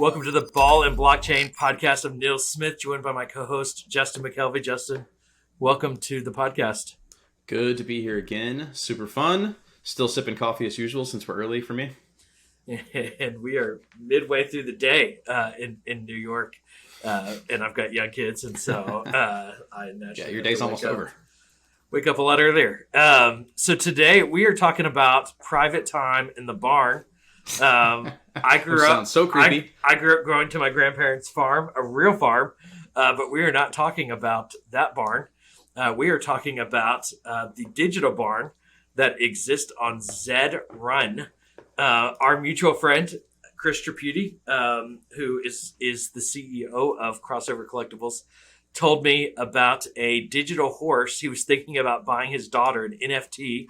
Welcome to the Ball and Blockchain podcast of Nils Smith, joined by my co-host, Justin McKelvey. Justin, welcome to the podcast. Good to be here again. Super fun. Still sipping coffee as usual since we're early for me. And we are midway through the day in New York, and I've got young kids, and so I naturally your day's almost over. Wake up a lot earlier. So today we are talking about private time in the barn. I grew up. Sounds so creepy. I grew up going to my grandparents' farm, a real farm, but we are not talking about that barn. We are talking about the digital barn that exists on Zed Run. Our mutual friend, Chris Tripudi, who is the CEO of Crossover Collectibles, told me about a digital horse. He was thinking about buying his daughter an NFT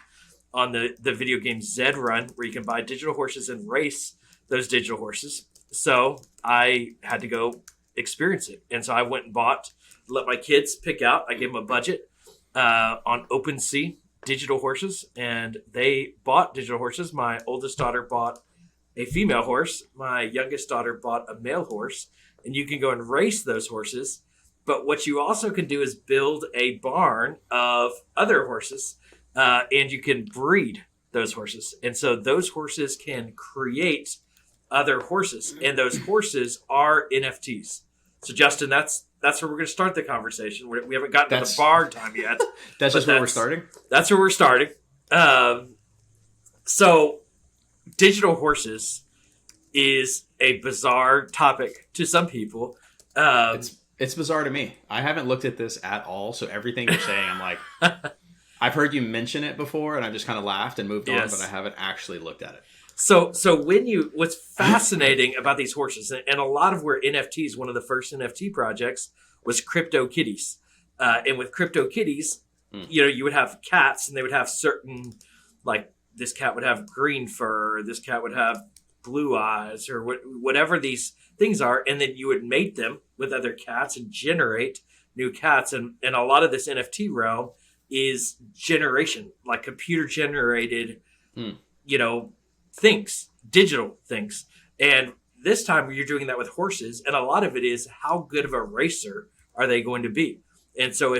on the video game Zed Run, where you can buy digital horses and race those digital horses. So I had to go experience it. And so I went and let my kids pick out. I gave them a budget on OpenSea digital horses, and they bought digital horses. My oldest daughter bought a female horse. My youngest daughter bought a male horse, and you can go and race those horses. But what you also can do is build a barn of other horses, and you can breed those horses. And so those horses can create other horses, and those horses are NFTs. So Justin, that's where we're going to start the conversation. We haven't gotten to the barn time yet. That's where we're starting? That's where we're starting. So digital horses is a bizarre topic to some people. It's bizarre to me. I haven't looked at this at all, so everything you're saying, I'm like, I've heard you mention it before, and I've just kind of laughed and moved on, but I haven't actually looked at it. So what's fascinating about these horses, and a lot of where NFTs, one of the first NFT projects was CryptoKitties. And with CryptoKitties, you would have cats, and they would have certain, like this cat would have green fur, this cat would have blue eyes, or whatever these things are. And then you would mate them with other cats and generate new cats. And a lot of this NFT realm is generation, like computer generated, things, digital things. And this time you're doing that with horses, and a lot of it is how good of a racer are they going to be. And so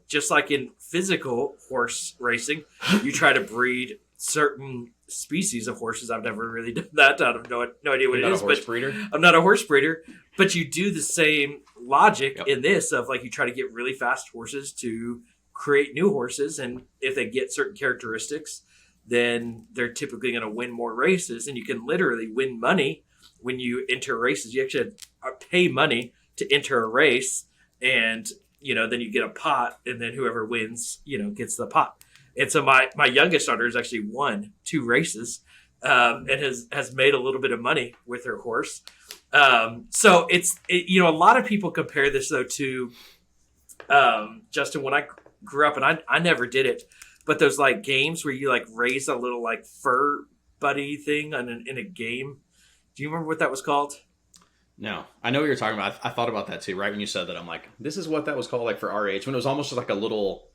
just like in physical horse racing, you try to breed certain species of horses. I've never really done that. I have no idea what it is. Horse breeder? I'm not a horse breeder, but you do the same logic in this of like you try to get really fast horses to create new horses, and if they get certain characteristics, then they're typically going to win more races. And you can literally win money when you enter races. You actually pay money to enter a race, and then you get a pot, and then whoever wins gets the pot. And so my youngest daughter has actually won 2 races, and has made a little bit of money with her horse. So a lot of people compare this though to Justin, when I grew up, and I never did it, but those like games where you like raise a little like fur buddy thing in a game. Do you remember what that was called? No, I know what you're talking about. I thought about that too, right when you said that. I'm like, this is what that was called, like for our age, when it was almost like a little,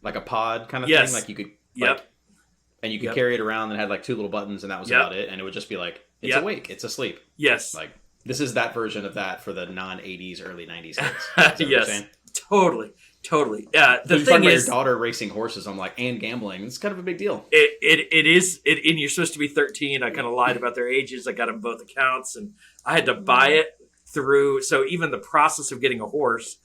like a pod kind of thing. Like you could, and you could carry it around and it had like 2 little buttons, and that was about it. And it would just be like, it's awake, it's asleep. Yes. Like this is that version of that for the non-80s, early 90s kids. Yes, totally. Yeah. The thing is, your daughter racing horses, I'm like, and gambling. It's kind of a big deal. It is. And you're supposed to be 13. I kind of lied about their ages. I got them both accounts, and I had to buy it through. So even the process of getting a horse,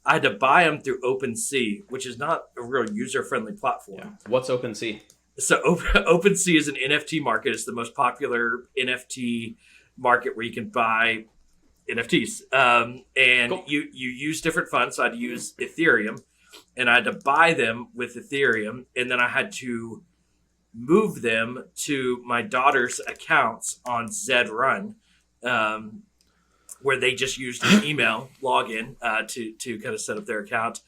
I had to buy them through OpenSea, which is not a real user-friendly platform. Yeah. What's OpenSea? So OpenSea is an NFT market. It's the most popular NFT market where you can buy NFTs. And cool. you use different funds. So I'd use Ethereum, and I had to buy them with Ethereum. And then I had to move them to my daughter's accounts on Zed Run, where they just used an email login to kind of set up their account.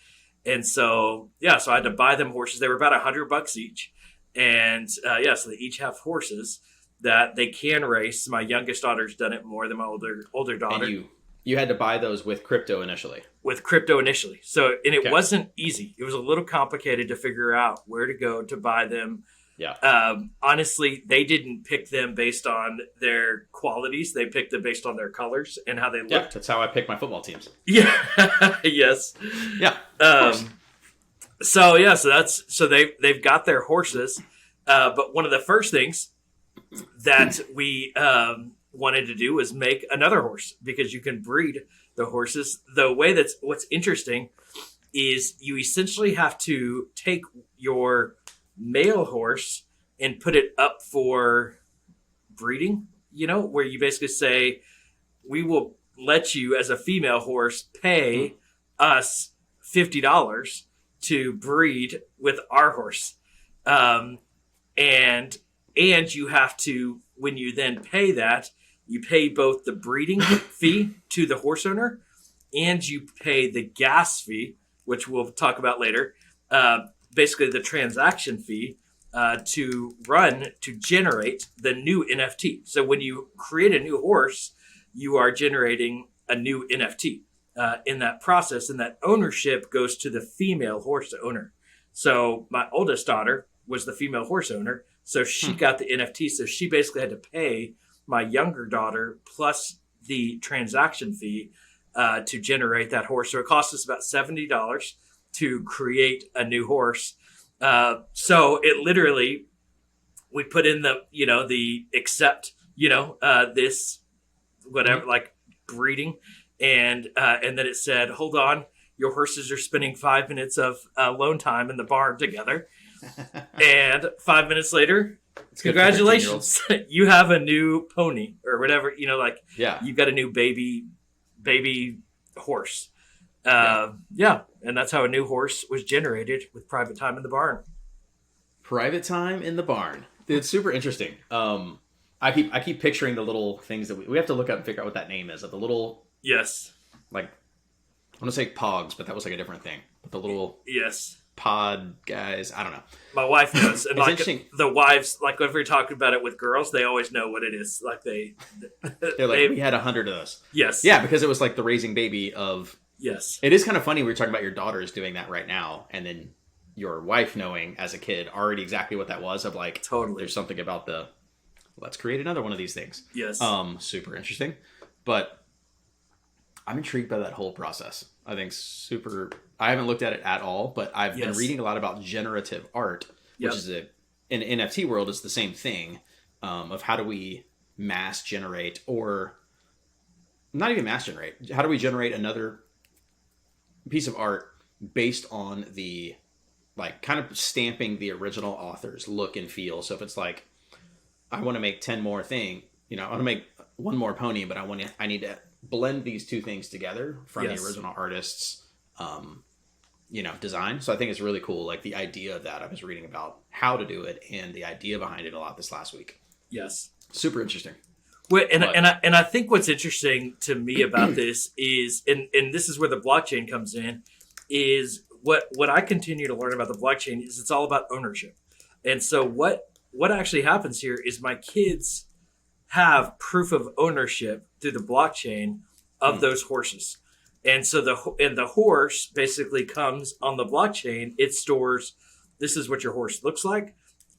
And so I had to buy them horses. They were about $100 each. And so they each have horses that they can race. My youngest daughter's done it more than my older daughter. And you had to buy those with crypto initially. So, and it wasn't easy. It was a little complicated to figure out where to go to buy them. Yeah. Honestly, they didn't pick them based on their qualities. They picked them based on their colors and how they looked. Yeah, that's how I pick my football teams. Yeah. Yes. Yeah. So they've got their horses, but one of the first things that we wanted to do was make another horse, because you can breed the horses. The way that's what's interesting is you essentially have to take your male horse and put it up for breeding, where you basically say, we will let you as a female horse pay us $50 to breed with our horse. And you have to, when you then pay that, you pay both the breeding fee to the horse owner, and you pay the gas fee, which we'll talk about later. Basically the transaction fee to generate the new NFT. So when you create a new horse, you are generating a new NFT in that process, and that ownership goes to the female horse owner. So my oldest daughter was the female horse owner, so she got the NFT. So she basically had to pay my younger daughter plus the transaction fee to generate that horse. So it cost us about $70 to create a new horse. So it literally, we put in the accept, this whatever, like breeding, and then it said, hold on, your horses are spending 5 minutes of alone time in the barn together. And 5 minutes later, congratulations, you have a new pony or whatever, you've got a new baby horse. And that's how a new horse was generated, with private time in the barn. Private time in the barn. It's super interesting. I keep picturing the little things that we have to look up and figure out what that name is. Of the little, yes, like, I want to say pogs, but that was like a different thing. The little, yes, pod guys. I don't know. My wife knows, and like the wives, like if we're talking about it with girls, they always know what it is. Like they're like, we had 100 of those. Yes, yeah, because it was like the raising baby of. Yes, it is kind of funny. We're talking about your daughters doing that right now, and then your wife knowing as a kid already exactly what that was. Of like, totally, there's something about the. Let's create another one of these things. Yes. Super interesting. But I'm intrigued by that whole process. I think I haven't looked at it at all, but I've been reading a lot about generative art, which is in the NFT world is the same thing, of how do we mass generate, or not even mass generate. How do we generate another piece of art based on the, like, kind of stamping the original author's look and feel. So if it's like, I want to make 10 more I want to make one more pony, but I need to blend these two things together from the original artist's, design. So I think it's really cool. Like the idea of that, I was reading about how to do it and the idea behind it a lot this last week. Yes. Super interesting. Well, and I think what's interesting to me about this is, and this is where the blockchain comes in, is what I continue to learn about the blockchain is it's all about ownership. And so what actually happens here is my kids have proof of ownership through the blockchain of those horses. And so the horse basically comes on the blockchain. It stores, this is what your horse looks like.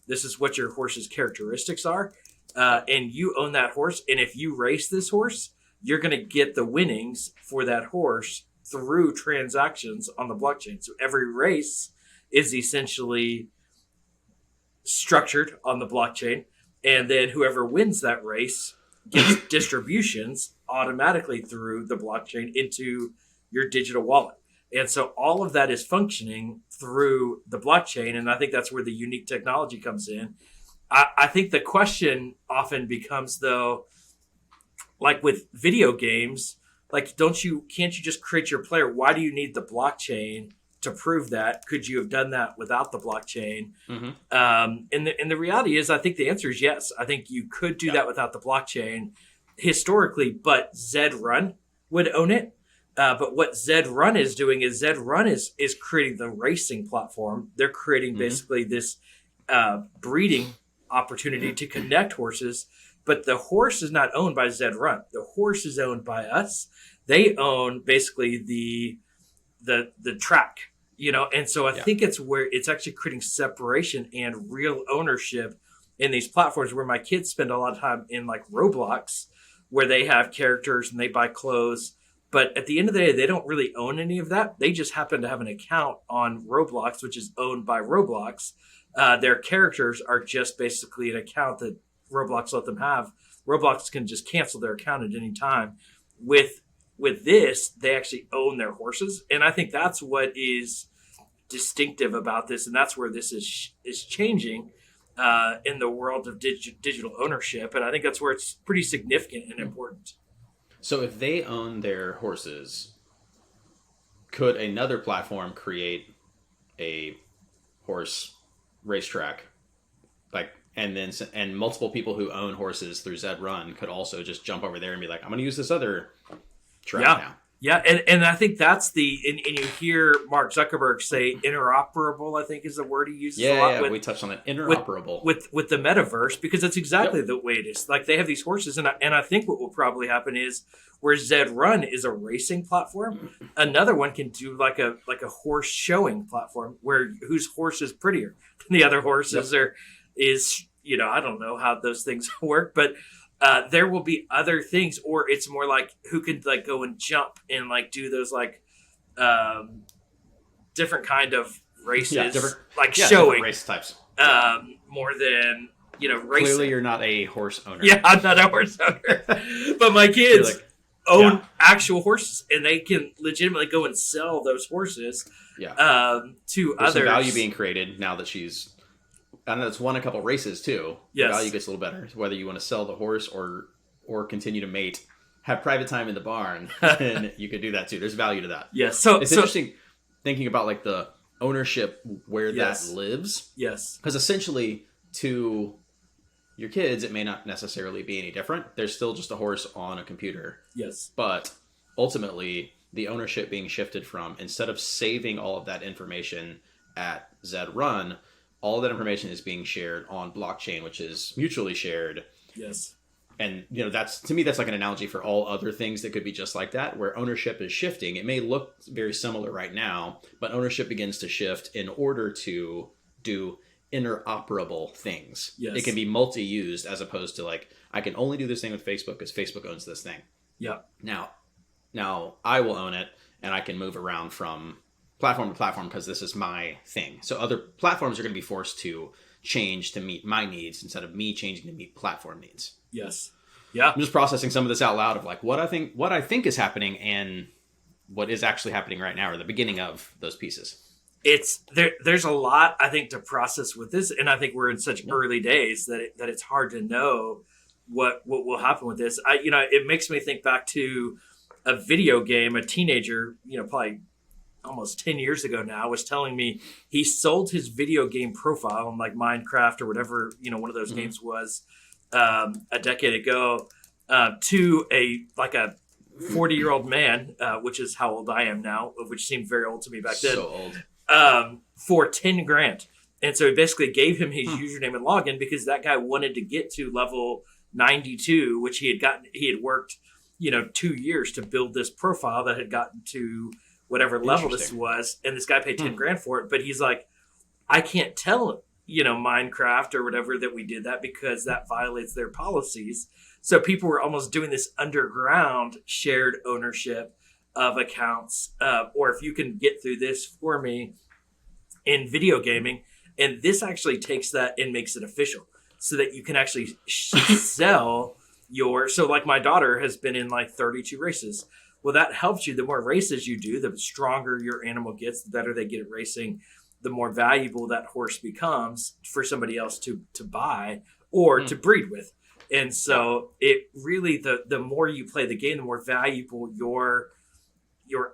This is what your horse's characteristics are. And you own that horse. And if you race this horse, you're going to get the winnings for that horse through transactions on the blockchain. So every race is essentially structured on the blockchain, and then whoever wins that race gets distributions automatically through the blockchain into your digital wallet. And so all of that is functioning through the blockchain, and I think that's where the unique technology comes in. I think the question often becomes, though, like with video games, like can't you just create your player? Why do you need the blockchain to prove that? Could you have done that without the blockchain? Mm-hmm. And the reality is, I think the answer is yes. I think you could do that without the blockchain historically, but Zed Run would own it. But what Zed Run is doing is Zed Run is creating the racing platform. They're creating basically this breeding opportunity to connect horses. But the horse is not owned by Zed Run. The horse is owned by us. They own basically the track. And so I think it's where it's actually creating separation and real ownership in these platforms, where my kids spend a lot of time in like Roblox, where they have characters and they buy clothes. But at the end of the day, they don't really own any of that. They just happen to have an account on Roblox, which is owned by Roblox. Their characters are just basically an account that Roblox let them have. Roblox can just cancel their account at any time. With this, they actually own their horses, and I think that's what is distinctive about this, and that's where this is changing in the world of digital ownership, and I think that's where it's pretty significant and important. So if they own their horses, could another platform create a horse racetrack, and multiple people who own horses through Zed Run could also just jump over there and be like, I'm going to use this other track now. Yeah, and I think that's and you hear Mark Zuckerberg say interoperable, I think is the word he uses a lot. We touched on that. Interoperable. With the metaverse, because that's exactly the way it is. Like, they have these horses, and I think what will probably happen is, where Zed Run is a racing platform, another one can do like a horse showing platform, whose horse is prettier than the other horses, I don't know how those things work, but there will be other things, or it's more like who can like go and jump and like do those like different kind of races, showing race types, more than racing. Clearly, you're not a horse owner. Yeah, I'm not a horse owner, but my kids own actual horses, and they can legitimately go and sell those horses. There's others. Some value being created now that she's. And that's won a couple races too. Yes. The value gets a little better. Whether you want to sell the horse or continue to mate, have private time in the barn, and you could do that too. There's value to that. Yes. So it's interesting thinking about like the ownership where that lives. Yes. Because essentially, to your kids, it may not necessarily be any different. There's still just a horse on a computer. Yes. But ultimately, the ownership being shifted from, instead of saving all of that information at Zed Run, all of that information is being shared on blockchain, which is mutually shared. Yes. And, that's, to me, that's like an analogy for all other things that could be just like that, where ownership is shifting. It may look very similar right now, but ownership begins to shift in order to do interoperable things. Yes. It can be multi-used, as opposed to like, I can only do this thing with Facebook because Facebook owns this thing. Yeah. Now I will own it, and I can move around from platform to platform because this is my thing. So other platforms are going to be forced to change to meet my needs instead of me changing to meet platform needs. Yes. Yeah. I'm just processing some of this out loud of like what I think is happening and what is actually happening right now, or the beginning of those pieces. There's a lot, I think, to process with this, and I think we're in such early days that it's hard to know what will happen with this. It makes me think back to a video game. A teenager, probably almost 10 years ago now, was telling me he sold his video game profile on like Minecraft or whatever, one of those games was a decade ago, to a 40-year-old man, which is how old I am now, which seemed very old to me back then. So old. For $10,000. And so he basically gave him his username and login because that guy wanted to get to level 92, which he had worked, 2 years to build this profile that had gotten to whatever level this was, and this guy paid $10,000 for it. But he's like, I can't tell Minecraft or whatever that we did that because that violates their policies. So people were almost doing this underground shared ownership of accounts, or if you can get through this for me in video gaming, and this actually takes that and makes it official, so that you can actually sell your. So like my daughter has been in like 32 races. Well, that helps you. The more races you do, the stronger your animal gets, the better they get at racing, the more valuable that horse becomes for somebody else to buy or to breed with. And so it really, the more you play the game, the more valuable your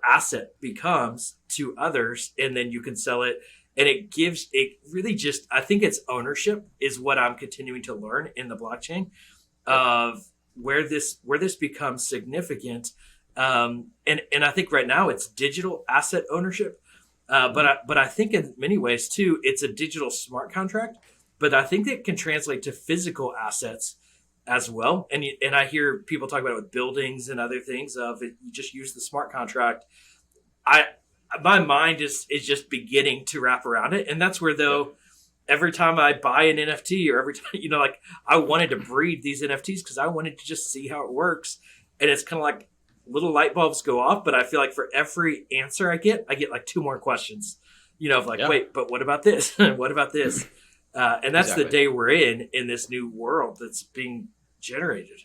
asset becomes to others, and then you can sell it. And it really just, I think it's ownership is what I'm continuing to learn in the blockchain of where this becomes significant. And I think right now it's digital asset ownership. But I think in many ways too, it's a digital smart contract, but I think it can translate to physical assets as well. And I hear people talk about it with buildings and other things of it, you just use the smart contract. my mind is just beginning to wrap around it. And that's where, though, every time I buy an NFT or every time, like I wanted to breed these NFTs because I wanted to just see how it works. And it's kind of like little light bulbs go off. But I feel like for every answer I get like 2 more questions, of like, wait, but what about this? What about this? And that's the day we're in this new world that's being generated.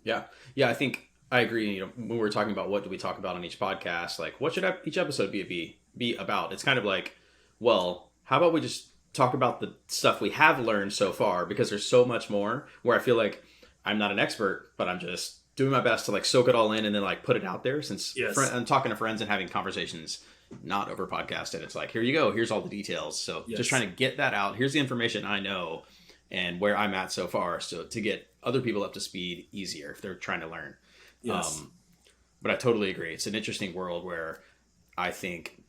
Yeah. Yeah. I think I agree. When we're talking about what do we talk about on each podcast, like what should each episode be about? It's kind of like, well, how about we just talk about the stuff we have learned so far, because there's so much more where I feel like I'm not an expert, but I'm just doing my best to like soak it all in and then like put it out there, since I'm talking to friends and having conversations, not over podcast. And it's like, here you go. Here's all the details. So just trying to get that out. Here's the information I know and where I'm at so far. So to get other people up to speed easier if they're trying to learn. Yes. But I totally agree. It's an interesting world where I think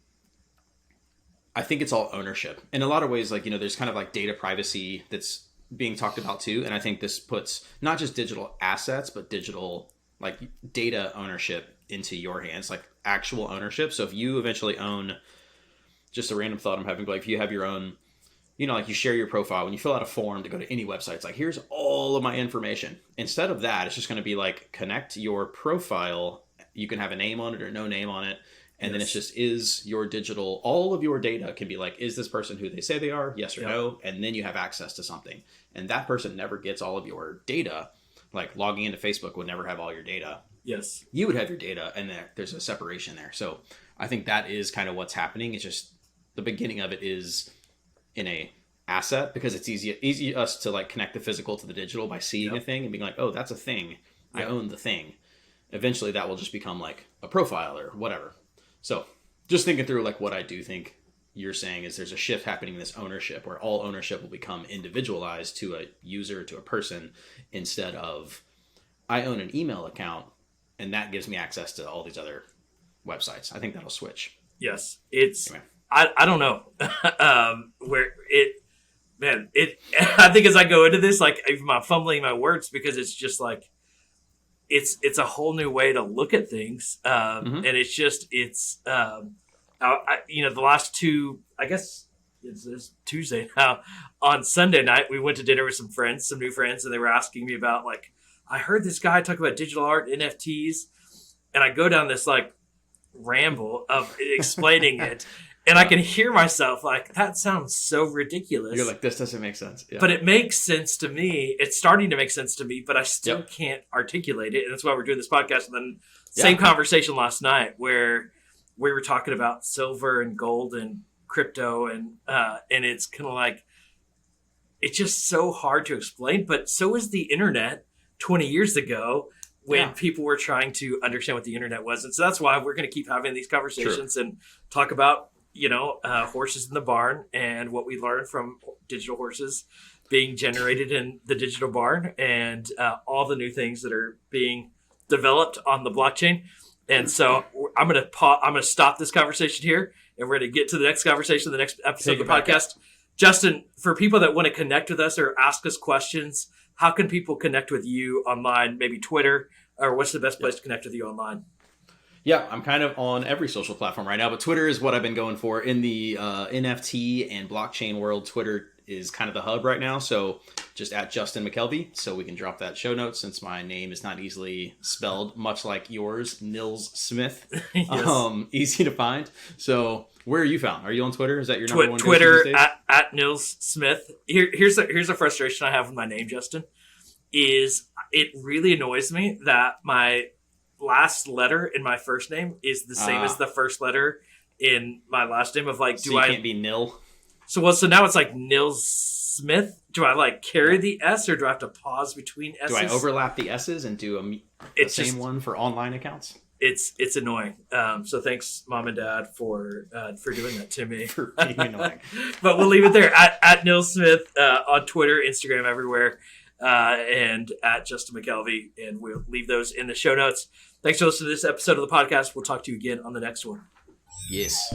it's all ownership in a lot of ways. Like, there's kind of like data privacy that's being talked about too. And I think this puts not just digital assets, but digital like data ownership into your hands, like actual ownership. So if you eventually own, just a random thought I'm having, like if you have your own, like you share your profile, when you fill out a form to go to any website, it's like, here's all of my information. Instead of that, it's just going to be like, connect your profile. You can have a name on it or no name on it. And then it's just, is your digital, all of your data can be like, is this person who they say they are? Yes or no. And then you have access to something. And that person never gets all of your data. Like logging into Facebook would never have all your data. Yes. You would have your data, and there's a separation there. So I think that is kind of what's happening. It's just the beginning of it is in a asset, because it's easy us to like connect the physical to the digital by seeing a thing and being like, oh, that's a thing. I own the thing. Eventually that will just become like a profile or whatever. So just thinking through like what I do think you're saying is there's a shift happening in this ownership where all ownership will become individualized to a user, to a person, instead of I own an email account and that gives me access to all these other websites. I think that'll switch. Yes. It's, anyway. I don't know where I think as I go into this, like I'm fumbling my words because it's just like, it's a whole new way to look at things. And it's just, the last 2, I guess it's Tuesday now, on Sunday night, we went to dinner with some new friends, and they were asking me about like, I heard this guy talk about digital art, NFTs, and I go down this like ramble of explaining it. And I can hear myself like, that sounds so ridiculous. You're like, this doesn't make sense. Yeah. But it makes sense to me. It's starting to make sense to me, but I still can't articulate it. And that's why we're doing this podcast. And then same conversation last night where we were talking about silver and gold and crypto. And it's kind of like, it's just so hard to explain. But so is the internet 20 years ago when people were trying to understand what the internet was. And so that's why we're going to keep having these conversations and talk about, horses in the barn and what we learned from digital horses being generated in the digital barn, and all the new things that are being developed on the blockchain. And so I'm going to stop this conversation here, and we're going to get to the next conversation, the next episode of the podcast. Justin, for people that want to connect with us or ask us questions, how can people connect with you online? Maybe Twitter, or what's the best place to connect with you online? Yeah, I'm kind of on every social platform right now, but Twitter is what I've been going for. In the NFT and blockchain world, Twitter is kind of the hub right now. So just at Justin McKelvey. So we can drop that show notes since my name is not easily spelled, much like yours, Nils Smith. Easy to find. So where are you found? Are you on Twitter? Is that your number one? Twitter at Nils Smith. Here's a frustration I have with my name, Justin, is it really annoys me that my last letter in my first name is the same as the first letter in my last name. Of like, so you can't be Nil? So now it's like Nils Smith. Do I like carry the S, or do I have to pause between S's? Do I overlap the S's and do the same one for online accounts? It's annoying. So thanks, Mom and Dad, for doing that to me. For being annoying. But we'll leave it there at Nils Smith on Twitter, Instagram, everywhere, and at Justin McKelvey, and we'll leave those in the show notes. Thanks for listening to this episode of the podcast. We'll talk to you again on the next one. Yes.